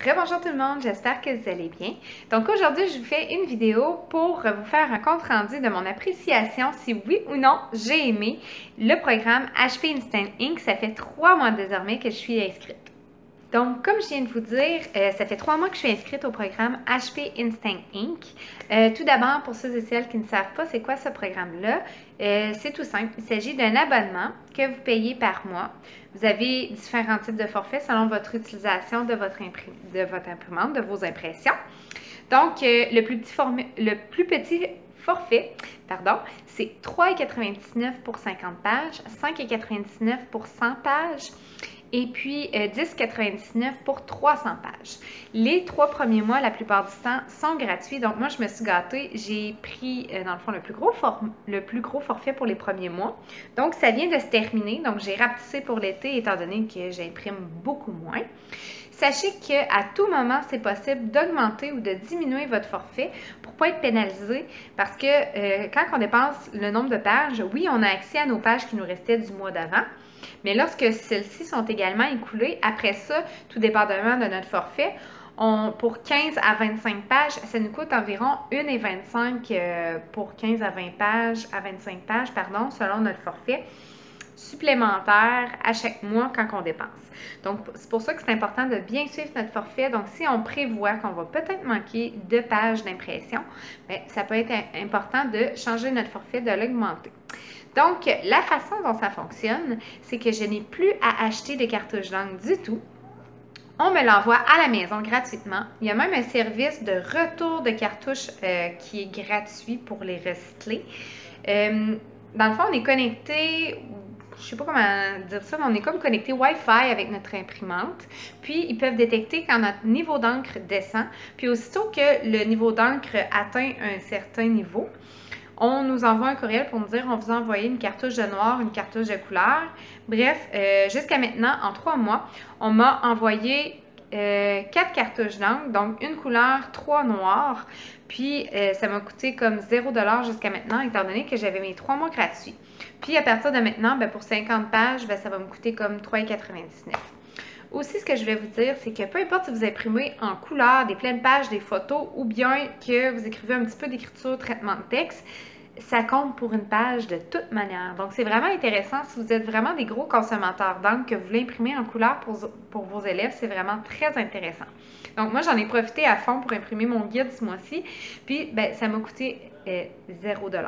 Rebonjour tout le monde, j'espère que vous allez bien. Donc aujourd'hui, je vous fais une vidéo pour vous faire un compte rendu de mon appréciation si oui ou non j'ai aimé le programme HP Instant Ink. Ça fait 3 mois désormais que je suis inscrite. Donc, comme je viens de vous dire, ça fait 3 mois que je suis inscrite au programme HP Instant Ink. Tout d'abord, pour ceux et celles qui ne savent pas c'est quoi ce programme-là, c'est tout simple. Il s'agit d'un abonnement que vous payez par mois. Vous avez différents types de forfaits selon votre utilisation de votre imprimante, de vos impressions. Donc, le plus petit forfait, c'est 3,99 pour 50 pages, 5,99 pour 100 pages, et puis 10,99 pour 300 pages. Les 3 premiers mois, la plupart du temps, sont gratuits. Donc, moi, je me suis gâtée. J'ai pris, dans le fond, le plus gros forfait pour les premiers mois. Donc, ça vient de se terminer. Donc, j'ai rapetissé pour l'été, étant donné que j'imprime beaucoup moins. Sachez qu'à tout moment, c'est possible d'augmenter ou de diminuer votre forfait pour ne pas être pénalisé parce que quand on dépasse le nombre de pages, oui, on a accès à nos pages qui nous restaient du mois d'avant, mais lorsque celles-ci sont également écoulées, après ça, tout dépendamment de notre forfait, pour 15 à 25 pages, ça nous coûte environ 1,25 pour 15 à 20 pages, à 25 pages, pardon, selon notre forfait supplémentaire à chaque mois quand on dépense. Donc, c'est pour ça que c'est important de bien suivre notre forfait. Donc, si on prévoit qu'on va peut-être manquer de pages d'impression, ça peut être important de changer notre forfait, de l'augmenter. Donc, la façon dont ça fonctionne, c'est que je n'ai plus à acheter de cartouches d'encre du tout. On me l'envoie à la maison gratuitement. Il y a même un service de retour de cartouches qui est gratuit pour les recycler. Dans le fond, on est connecté, je ne sais pas comment dire ça, mais on est comme connecté Wi-Fi avec notre imprimante. Puis, ils peuvent détecter quand notre niveau d'encre descend. Puis, aussitôt que le niveau d'encre atteint un certain niveau, on nous envoie un courriel pour nous dire on vous a envoyé une cartouche de noir, une cartouche de couleur. Bref, jusqu'à maintenant, en 3 mois, on m'a envoyé 4 cartouches d'encre, donc une couleur, 3 noirs. Puis, ça m'a coûté comme 0$ jusqu'à maintenant, étant donné que j'avais mes 3 mois gratuits. Puis, à partir de maintenant, pour 50 pages, ça va me coûter comme 3,99$. Aussi, ce que je vais vous dire, c'est que peu importe si vous imprimez en couleur, des pleines pages, des photos, ou bien que vous écrivez un petit peu d'écriture, traitement de texte, ça compte pour une page de toute manière. Donc, c'est vraiment intéressant si vous êtes vraiment des gros consommateurs d'encre, que vous voulez imprimer en couleur pour vos élèves, c'est vraiment très intéressant. Donc, moi, j'en ai profité à fond pour imprimer mon guide ce mois-ci, puis ça m'a coûté 0$.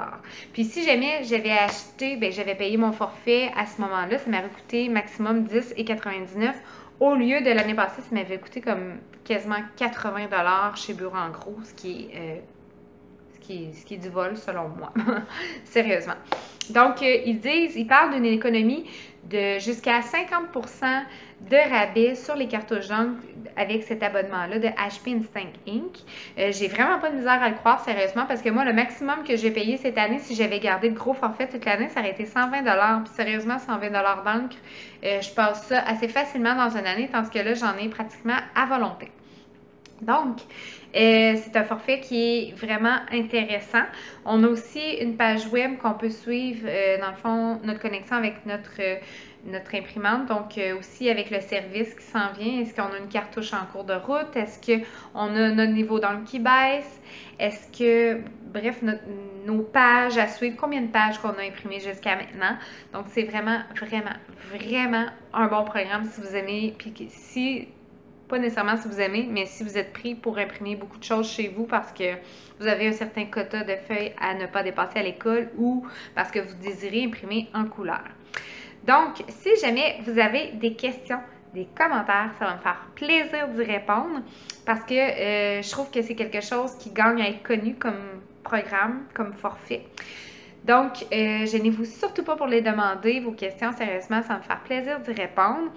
Puis si jamais j'avais acheté, j'avais payé mon forfait à ce moment-là, ça m'aurait coûté maximum 10,99$. Au lieu de l'année passée, ça m'avait coûté comme quasiment 80$ chez Bureau en Gros, ce qui est du vol selon moi. Sérieusement. Donc, ils parlent d'une économie de jusqu'à 50% de rabais sur les cartouches d'encre avec cet abonnement-là de HP Instant Ink. J'ai vraiment pas de misère à le croire, sérieusement, parce que moi, le maximum que j'ai payé cette année, si j'avais gardé le gros forfait toute l'année, ça aurait été 120$. Puis sérieusement, 120$ d'encre, je passe ça assez facilement dans une année, tandis que là, j'en ai pratiquement à volonté. Donc, c'est un forfait qui est vraiment intéressant. On a aussi une page web qu'on peut suivre, dans le fond, notre connexion avec notre imprimante, donc aussi avec le service qui s'en vient. Est-ce qu'on a une cartouche en cours de route? Est-ce qu'on a notre niveau d'encre qui baisse? Est-ce que, bref, nos pages à suivre, combien de pages qu'on a imprimées jusqu'à maintenant? Donc, c'est vraiment, vraiment, vraiment un bon programme si vous aimez, puis pas nécessairement si vous aimez, mais si vous êtes pris pour imprimer beaucoup de choses chez vous parce que vous avez un certain quota de feuilles à ne pas dépasser à l'école ou parce que vous désirez imprimer en couleur. Donc, si jamais vous avez des questions, des commentaires, ça va me faire plaisir d'y répondre parce que je trouve que c'est quelque chose qui gagne à être connu comme programme, comme forfait. Donc, gênez-vous surtout pas pour les demander, vos questions, sérieusement, ça va me faire plaisir d'y répondre.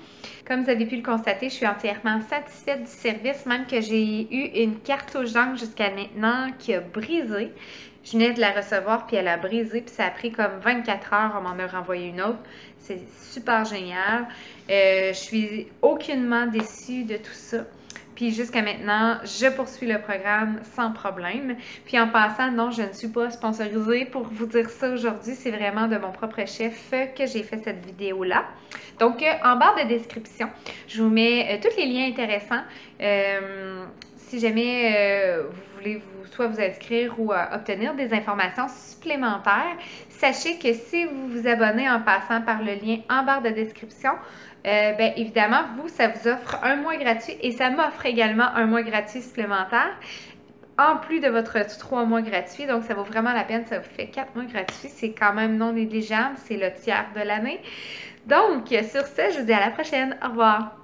Comme vous avez pu le constater, je suis entièrement satisfaite du service, même que j'ai eu une cartouche d'encre jusqu'à maintenant qui a brisé. Je venais de la recevoir, puis elle a brisé, puis ça a pris comme 24 heures, on m'en a renvoyé une autre. C'est super génial. Je suis aucunement déçue de tout ça. Puis jusqu'à maintenant, je poursuis le programme sans problème. Puis en passant, non, je ne suis pas sponsorisée pour vous dire ça aujourd'hui. C'est vraiment de mon propre chef que j'ai fait cette vidéo-là. Donc, en barre de description, je vous mets tous les liens intéressants. Si jamais vous voulez soit vous inscrire ou obtenir des informations supplémentaires, sachez que si vous vous abonnez en passant par le lien en barre de description, bien évidemment, ça vous offre un mois gratuit et ça m'offre également un mois gratuit supplémentaire en plus de votre 3 mois gratuits. Donc, ça vaut vraiment la peine. Ça vous fait 4 mois gratuits. C'est quand même non négligeable. C'est le tiers de l'année. Donc, sur ce, je vous dis à la prochaine. Au revoir.